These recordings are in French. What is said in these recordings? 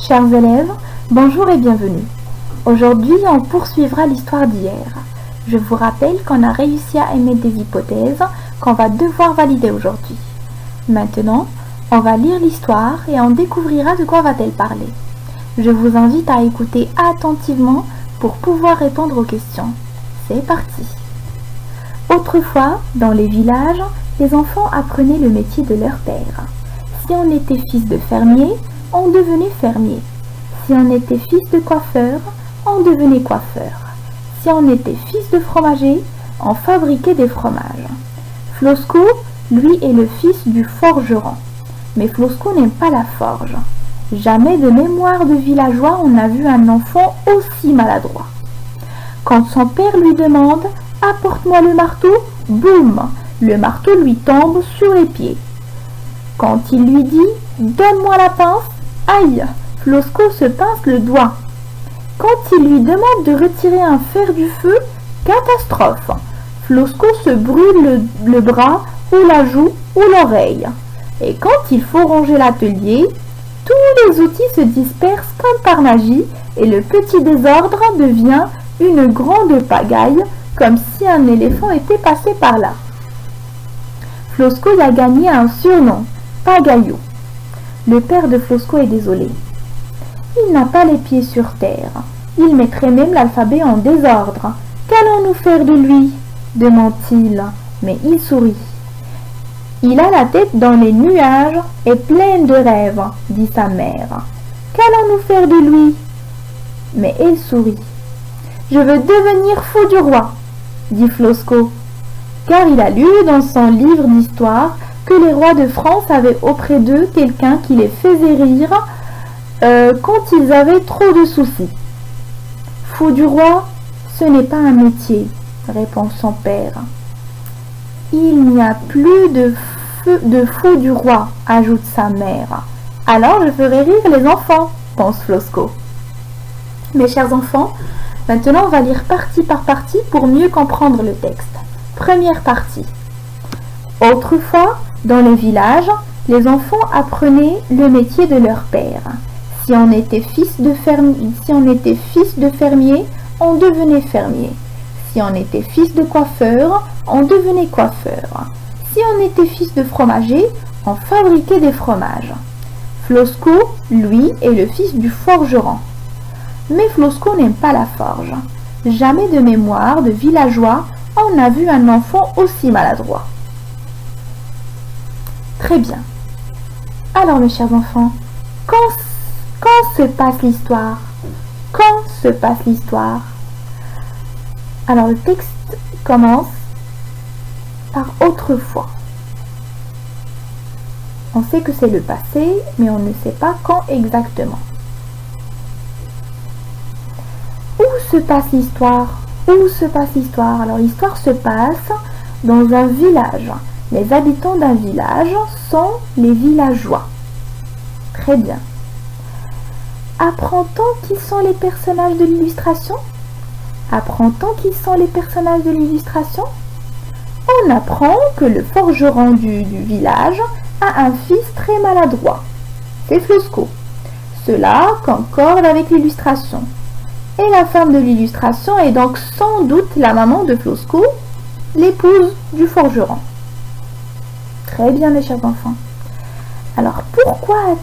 Chers élèves, bonjour et bienvenue. Aujourd'hui, on poursuivra l'histoire d'hier. Je vous rappelle qu'on a réussi à émettre des hypothèses qu'on va devoir valider aujourd'hui. Maintenant, on va lire l'histoire et on découvrira de quoi va-t-elle parler. Je vous invite à écouter attentivement pour pouvoir répondre aux questions. C'est parti. Autrefois, dans les villages, les enfants apprenaient le métier de leur père. Si on était fils de fermier, on devenait fermier. Si on était fils de coiffeur, on devenait coiffeur. Si on était fils de fromager, on fabriquait des fromages. Flosco, lui, est le fils du forgeron. Mais Flosco n'aime pas la forge. Jamais de mémoire de villageois on n'a vu un enfant aussi maladroit. Quand son père lui demande « Apporte-moi le marteau », boum, le marteau lui tombe sur les pieds. Quand il lui dit « Donne-moi la pince », aïe, Flosco se pince le doigt. Quand il lui demande de retirer un fer du feu, catastrophe. Flosco se brûle le bras ou la joue ou l'oreille. Et quand il faut ranger l'atelier, tous les outils se dispersent comme par magie et le petit désordre devient une grande pagaille comme si un éléphant était passé par là. Flosco y a gagné un surnom, Pagaillou. Le père de Flosco est désolé. Il n'a pas les pieds sur terre. Il mettrait même l'alphabet en désordre. Qu'allons-nous faire de lui demande-t-il, mais il sourit. Il a la tête dans les nuages et pleine de rêves, dit sa mère. Qu'allons-nous faire de lui? Mais elle sourit. Je veux devenir fou du roi, dit Flosco, car il a lu dans son livre d'histoire que les rois de France avaient auprès d'eux quelqu'un qui les faisait rire quand ils avaient trop de soucis. Fou du roi, ce n'est pas un métier, répond son père. Il n'y a plus de fou du roi, ajoute sa mère. Alors je ferai rire les enfants, pense Flosco. Mes chers enfants, maintenant on va lire partie par partie pour mieux comprendre le texte. Première partie. Autrefois, dans les villages, les enfants apprenaient le métier de leur père. Si on était fils de fermier, on devenait fermier. Si on était fils de coiffeur, on devenait coiffeur. Si on était fils de fromager, on fabriquait des fromages. Flosco, lui, est le fils du forgeron. Mais Flosco n'aime pas la forge. Jamais de mémoire de villageois on a vu un enfant aussi maladroit. Très bien. Alors mes chers enfants, quand se passe l'histoire? Quand se passe l'histoire? Alors le texte commence par autrefois. On sait que c'est le passé, mais on ne sait pas quand exactement. Où se passe l'histoire? Où se passe l'histoire? Alors l'histoire se passe dans un village. Les habitants d'un village sont les villageois. Très bien. Apprend-on qui sont les personnages de l'illustration? Apprend-on qui sont les personnages de l'illustration? On apprend que le forgeron du village a un fils très maladroit. C'est Flosco. Cela concorde avec l'illustration. Et la femme de l'illustration est donc sans doute la maman de Flosco, l'épouse du forgeron. Très bien mes chers enfants. Alors pourquoi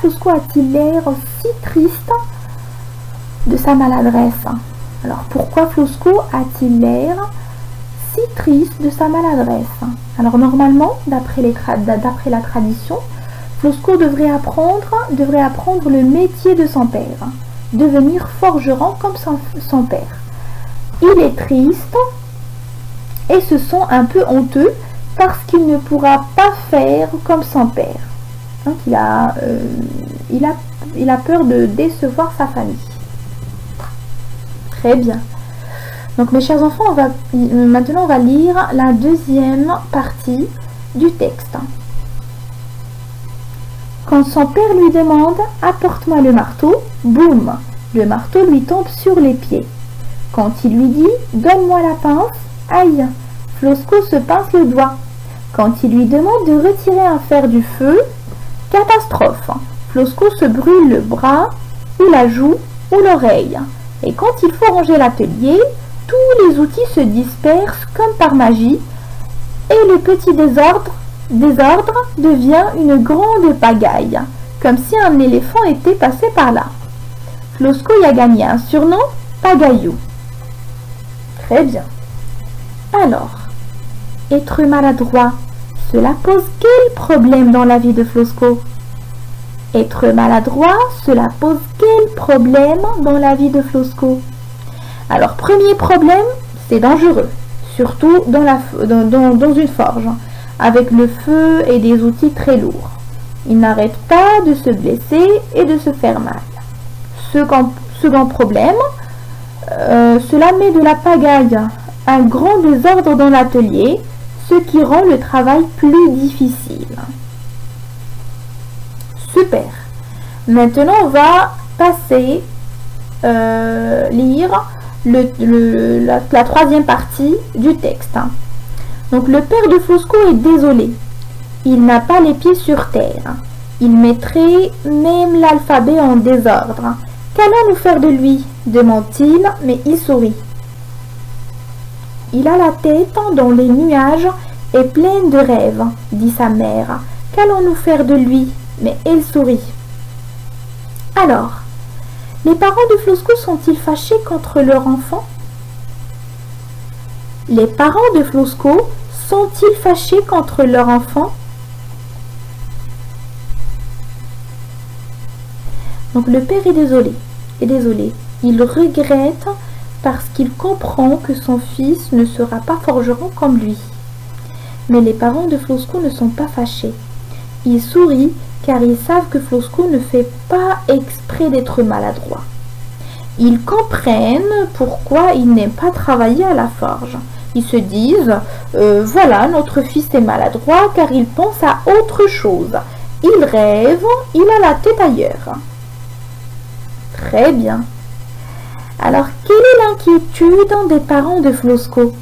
Flosco a-t-il l'air si triste de sa maladresse? Alors pourquoi Flosco a-t-il l'air si triste de sa maladresse? Alors normalement, d'après la tradition, Flosco devrait apprendre le métier de son père, devenir forgeron comme son père. Il est triste et se sent un peu honteux parce qu'il ne pourra pas faire comme son père. Donc il a peur de décevoir sa famille. Très bien. Donc mes chers enfants, maintenant on va lire la deuxième partie du texte. Quand son père lui demande « Apporte-moi le marteau », boum, le marteau lui tombe sur les pieds. Quand il lui dit « Donne-moi la pince », aïe, Flosco se pince le doigt. Quand il lui demande de retirer un fer du feu, catastrophe. Flosco se brûle le bras, ou la joue, ou l'oreille. Et quand il faut ranger l'atelier, tous les outils se dispersent comme par magie, et le petit désordre devient une grande pagaille, comme si un éléphant était passé par là. Flosco y a gagné un surnom, Pagaillou. Très bien. Alors, être maladroit, cela pose quel problème dans la vie de Flosco? Être maladroit, cela pose quel problème dans la vie de Flosco? Alors, premier problème, c'est dangereux, surtout dans une forge, avec le feu et des outils très lourds. Il n'arrête pas de se blesser et de se faire mal. Second problème, cela met de la pagaille, un grand désordre dans l'atelier, ce qui rend le travail plus difficile. Super. Maintenant, on va passer lire la troisième partie du texte. Donc, le père de Flosco est désolé. Il n'a pas les pieds sur terre. Il mettrait même l'alphabet en désordre. Qu'allons-nous faire de lui? Demande-t-il, mais il sourit. Il a la tête dans les nuages et pleine de rêves, dit sa mère. Qu'allons-nous faire de lui? Mais elle sourit. Alors, les parents de Flosco sont-ils fâchés contre leur enfant? Les parents de Flosco sont-ils fâchés contre leur enfant? Donc le père est désolé. Il regrette parce qu'il comprend que son fils ne sera pas forgeron comme lui. Mais les parents de Flosco ne sont pas fâchés. Ils sourient car ils savent que Flosco ne fait pas exprès d'être maladroit. Ils comprennent pourquoi il n'aime pas travailler à la forge. Ils se disent voilà, notre fils est maladroit car il pense à autre chose. Il rêve, il a la tête ailleurs. Très bien. Alors, quelle est l'inquiétude des parents de Flosco?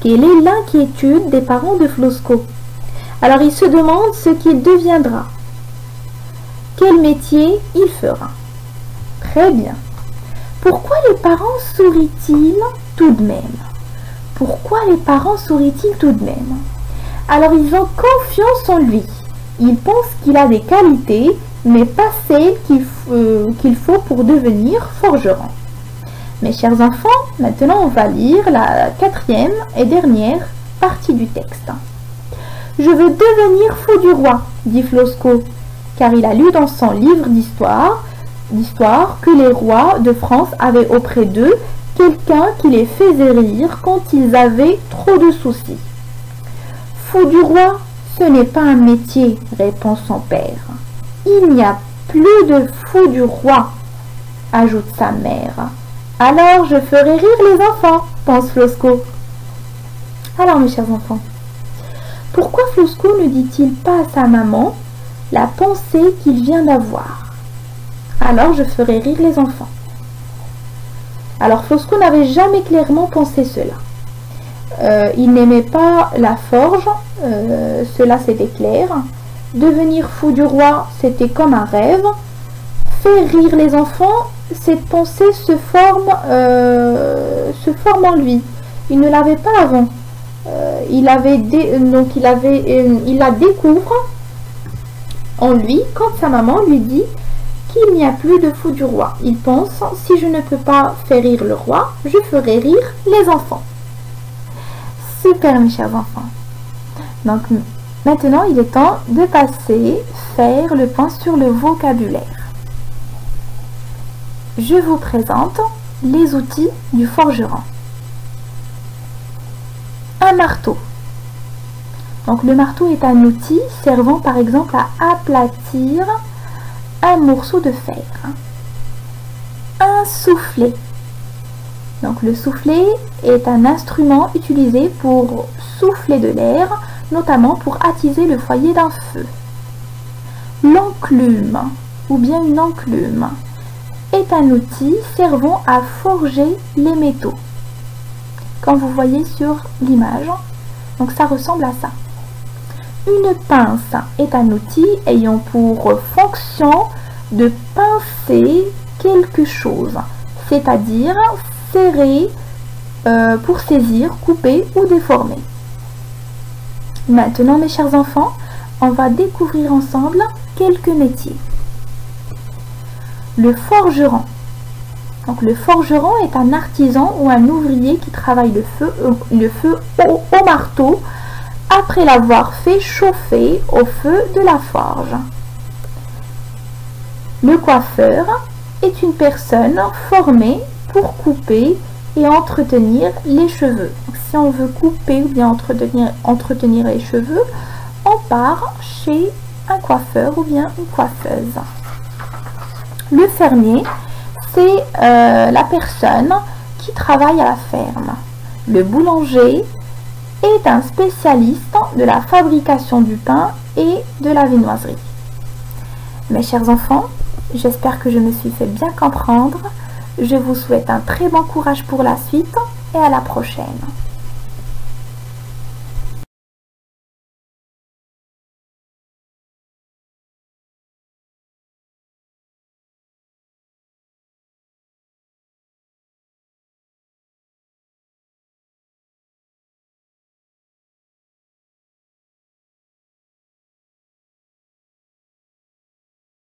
Quelle est l'inquiétude des parents de Flosco? Alors, ils se demandent ce qu'il deviendra. Quel métier il fera? Très bien. Pourquoi les parents sourient-ils tout de même? Pourquoi les parents sourient-ils tout de même? Alors, ils ont confiance en lui. Ils pensent qu'il a des qualités, mais pas celles qu'il faut pour devenir forgeron. Mes chers enfants, maintenant on va lire la quatrième et dernière partie du texte. Je veux devenir fou du roi, dit Flosco, car il a lu dans son livre d'histoire que les rois de France avaient auprès d'eux quelqu'un qui les faisait rire quand ils avaient trop de soucis. Fou du roi, ce n'est pas un métier, répond son père. Il n'y a plus de fou du roi, ajoute sa mère. Alors je ferai rire les enfants, pense Flosco. Alors mes chers enfants, pourquoi Flosco ne dit-il pas à sa maman la pensée qu'il vient d'avoir? Alors je ferai rire les enfants. Alors Flosco n'avait jamais clairement pensé cela. Il n'aimait pas la forge, cela c'était clair. Devenir fou du roi, c'était comme un rêve. Faire rire les enfants, cette pensée se forme en lui. Il ne l'avait pas avant. Il la découvre en lui quand sa maman lui dit qu'il n'y a plus de fou du roi. Il pense, si je ne peux pas faire rire le roi, je ferai rire les enfants. Super mes chers enfants. Donc maintenant il est temps de faire le point sur le vocabulaire. Je vous présente les outils du forgeron. Un marteau. Donc le marteau est un outil servant par exemple à aplatir un morceau de fer. Un soufflet. Donc le soufflet est un instrument utilisé pour souffler de l'air, notamment pour attiser le foyer d'un feu. L'enclume, ou bien une enclume, est un outil servant à forger les métaux. Comme vous voyez sur l'image, donc ça ressemble à ça. Une pince est un outil ayant pour fonction de pincer quelque chose, c'est-à-dire serrer pour saisir, couper ou déformer. Maintenant, mes chers enfants, on va découvrir ensemble quelques métiers. Le forgeron. Donc, le forgeron est un artisan ou un ouvrier qui travaille le feu au marteau après l'avoir fait chauffer au feu de la forge. Le coiffeur est une personne formée pour couper et entretenir les cheveux. Donc, si on veut couper ou bien entretenir les cheveux, on part chez un coiffeur ou bien une coiffeuse. Le fermier, c'est la personne qui travaille à la ferme. Le boulanger est un spécialiste de la fabrication du pain et de la viennoiserie. Mes chers enfants, j'espère que je me suis fait bien comprendre. Je vous souhaite un très bon courage pour la suite et à la prochaine.